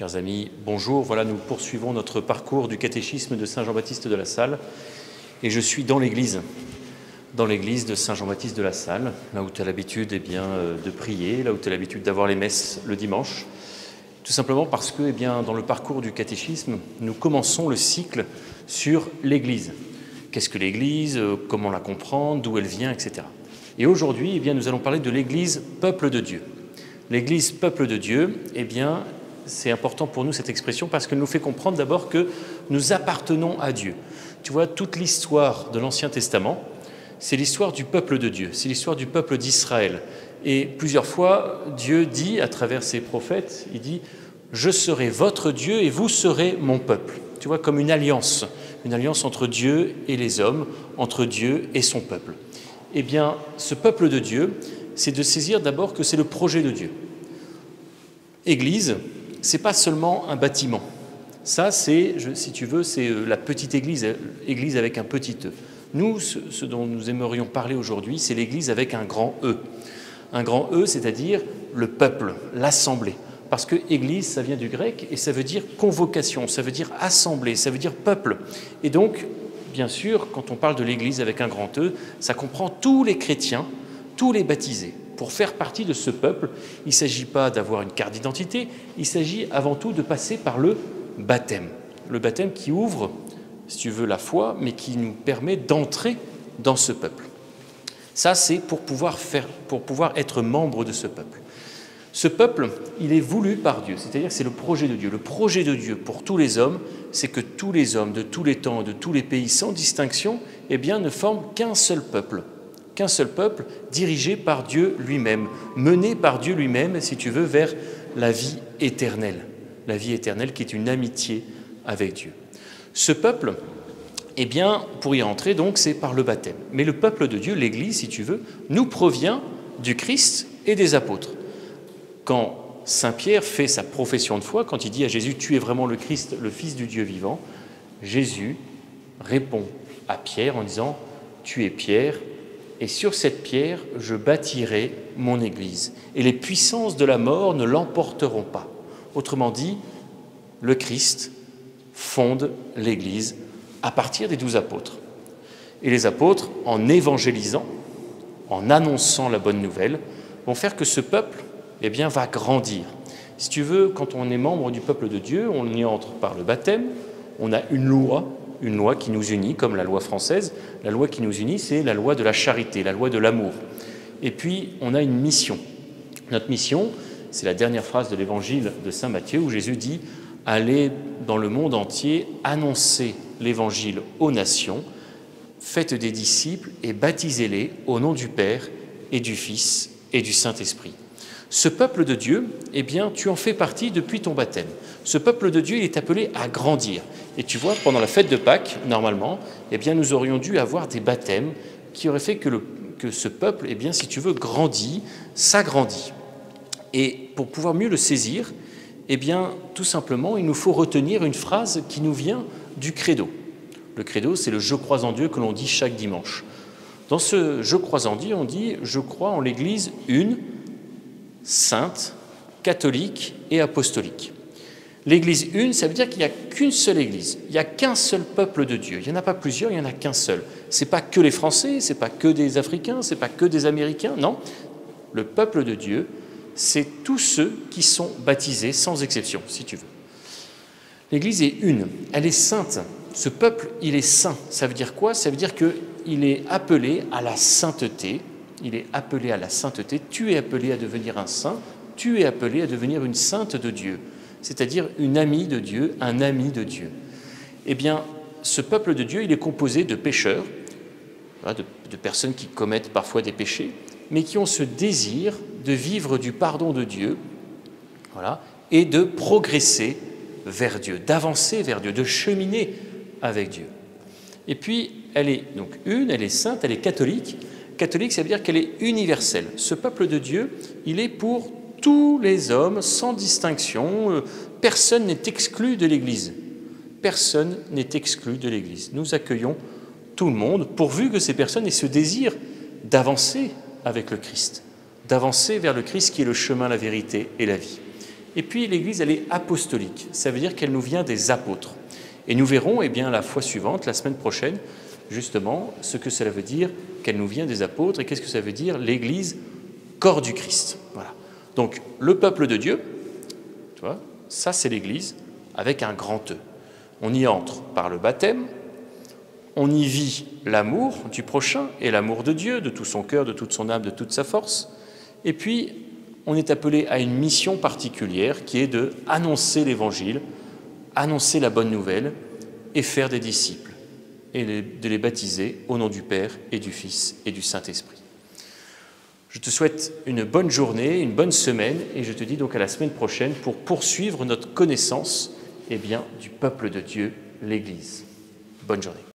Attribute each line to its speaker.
Speaker 1: Chers amis, bonjour. Voilà, nous poursuivons notre parcours du catéchisme de Saint Jean-Baptiste de La Salle. Et je suis dans l'église de Saint Jean-Baptiste de La Salle, là où tu as l'habitude de prier, là où tu as l'habitude d'avoir les messes le dimanche. Tout simplement parce que dans le parcours du catéchisme, nous commençons le cycle sur l'église. Qu'est-ce que l'église, comment la comprendre, d'où elle vient, etc. Et aujourd'hui, nous allons parler de l'église peuple de Dieu. L'église peuple de Dieu, c'est important pour nous cette expression parce qu'elle nous fait comprendre d'abord que nous appartenons à Dieu. Tu vois, toute l'histoire de l'Ancien Testament, c'est l'histoire du peuple de Dieu, c'est l'histoire du peuple d'Israël. Et plusieurs fois, Dieu dit à travers ses prophètes, il dit « Je serai votre Dieu et vous serez mon peuple ». Tu vois, comme une alliance entre Dieu et les hommes, entre Dieu et son peuple. Ce peuple de Dieu, c'est de saisir d'abord que c'est le projet de Dieu. Église, c'est pas seulement un bâtiment. Ça, c'est, si tu veux, c'est la petite église, église avec un petit E. Nous, ce dont nous aimerions parler aujourd'hui, c'est l'église avec un grand E. Un grand E, c'est-à-dire le peuple, l'assemblée. Parce que église, ça vient du grec et ça veut dire convocation, ça veut dire assemblée, ça veut dire peuple. Et donc, bien sûr, quand on parle de l'église avec un grand E, ça comprend tous les chrétiens, tous les baptisés. Pour faire partie de ce peuple, il ne s'agit pas d'avoir une carte d'identité, il s'agit avant tout de passer par le baptême. Le baptême qui ouvre, si tu veux, la foi, mais qui nous permet d'entrer dans ce peuple. Ça, c'est pour pouvoir être membre de ce peuple. Ce peuple, il est voulu par Dieu, c'est-à-dire que c'est le projet de Dieu. Le projet de Dieu pour tous les hommes, c'est que tous les hommes de tous les temps, de tous les pays, sans distinction, ne forment qu'un seul peuple dirigé par Dieu lui-même, mené par Dieu lui-même, si tu veux, vers la vie éternelle qui est une amitié avec Dieu. Ce peuple, pour y entrer, donc, c'est par le baptême. Mais le peuple de Dieu, l'Église, si tu veux, nous provient du Christ et des apôtres. Quand Saint Pierre fait sa profession de foi, quand il dit à Jésus « Tu es vraiment le Christ, le Fils du Dieu vivant », Jésus répond à Pierre en disant « Tu es Pierre, et sur cette pierre, je bâtirai mon Église, et les puissances de la mort ne l'emporteront pas. » Autrement dit, le Christ fonde l'Église à partir des 12 apôtres. Et les apôtres, en évangélisant, en annonçant la bonne nouvelle, vont faire que ce peuple va grandir. Si tu veux, quand on est membre du peuple de Dieu, on y entre par le baptême, on a une loi qui nous unit, comme la loi française. La loi qui nous unit, c'est la loi de la charité, la loi de l'amour. Et puis, on a une mission. Notre mission, c'est la dernière phrase de l'évangile de saint Matthieu, où Jésus dit « Allez dans le monde entier, annoncer l'évangile aux nations, faites des disciples et baptisez-les au nom du Père et du Fils et du Saint-Esprit. » Ce peuple de Dieu, tu en fais partie depuis ton baptême. Ce peuple de Dieu, il est appelé à grandir. Et tu vois, pendant la fête de Pâques, normalement, nous aurions dû avoir des baptêmes qui auraient fait que ce peuple, si tu veux, grandit, s'agrandit. Et pour pouvoir mieux le saisir, tout simplement, il nous faut retenir une phrase qui nous vient du credo. Le credo, c'est le « Je crois en Dieu » que l'on dit chaque dimanche. Dans ce « Je crois en Dieu », on dit « Je crois en l'Église une, sainte, catholique et apostolique ». L'Église une, ça veut dire qu'il n'y a qu'une seule Église, il n'y a qu'un seul peuple de Dieu. Il n'y en a pas plusieurs, il n'y en a qu'un seul. Ce n'est pas que les Français, ce n'est pas que des Africains, ce n'est pas que des Américains, non. Le peuple de Dieu, c'est tous ceux qui sont baptisés, sans exception, si tu veux. L'Église est une, elle est sainte. Ce peuple, il est saint. Ça veut dire quoi? Ça veut dire qu'il est appelé à la sainteté. Il est appelé à la sainteté. Tu es appelé à devenir un saint. Tu es appelé à devenir une sainte de Dieu, c'est-à-dire une amie de Dieu, un ami de Dieu. Ce peuple de Dieu, il est composé de pécheurs, de personnes qui commettent parfois des péchés, mais qui ont ce désir de vivre du pardon de Dieu, et de progresser vers Dieu, d'avancer vers Dieu, de cheminer avec Dieu. Et puis, elle est donc une, elle est sainte, elle est catholique. Catholique, ça veut dire qu'elle est universelle. Ce peuple de Dieu, il est pour tous les hommes, sans distinction. Personne n'est exclu de l'Église. Personne n'est exclu de l'Église. Nous accueillons tout le monde, pourvu que ces personnes aient ce désir d'avancer avec le Christ, d'avancer vers le Christ qui est le chemin, la vérité et la vie. Et puis l'Église, elle est apostolique. Ça veut dire qu'elle nous vient des apôtres. Et nous verrons, la fois suivante, la semaine prochaine, justement, ce que cela veut dire qu'elle nous vient des apôtres et qu'est-ce que ça veut dire l'Église, corps du Christ. Voilà. Donc, le peuple de Dieu, tu vois, ça c'est l'Église avec un grand E. On y entre par le baptême, on y vit l'amour du prochain et l'amour de Dieu, de tout son cœur, de toute son âme, de toute sa force. Et puis, on est appelé à une mission particulière qui est de annoncer l'Évangile, annoncer la bonne nouvelle et faire des disciples et de les baptiser au nom du Père et du Fils et du Saint-Esprit. Je te souhaite une bonne journée, une bonne semaine et je te dis donc à la semaine prochaine pour poursuivre notre connaissance du peuple de Dieu, l'Église. Bonne journée.